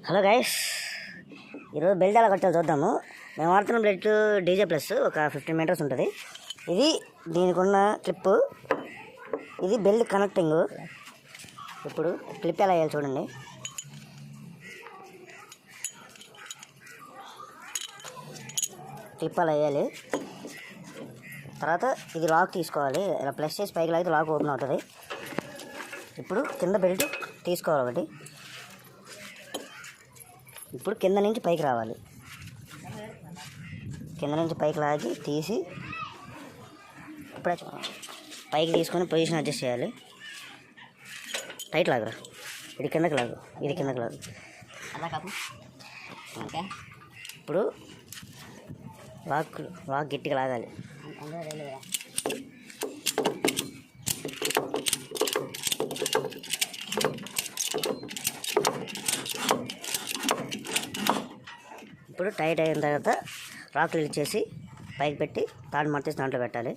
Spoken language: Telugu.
హలో గైస్, ఈరోజు బెల్ట్ ఎలా కట్టాలో చూద్దాము. మేము వాడుతున్న బెల్ట్ డీజే ప్లస్ ఒక 15 మీటర్స్ ఉంటుంది. ఇది దీనికి ఉన్న క్లిప్పు, ఇది బెల్ట్ కనెక్టింగ్. ఇప్పుడు క్లిప్ ఎలా వేయాలి చూడండి. క్లిప్ అలా వేయాలి. తర్వాత ఇది లాక్ తీసుకోవాలి. ఇలా ప్లస్ చేసి పైకి లాగితే లాక్ ఓపెన్ అవుతుంది. ఇప్పుడు కింద బెల్ట్ తీసుకోవాలి ఒకటి. ఇప్పుడు కింద నుంచి పైకి రావాలి. కింద నుంచి పైకి లాగి తీసి ఇప్పుడే పైకి తీసుకొని పొజిషన్ అడ్జస్ట్ చేయాలి. టైట్ లాగరా, ఇది కిందకి లాగు, ఇది కిందకి లాగు. ఇప్పుడు లాక్ గట్టిగా లాగాలి. ఇప్పుడు టైట్ అయిన తర్వాత రాక్ రిలీజ్ చేసి పైకి పెట్టి తాడు మార్చేసి దాంట్లో పెట్టాలి.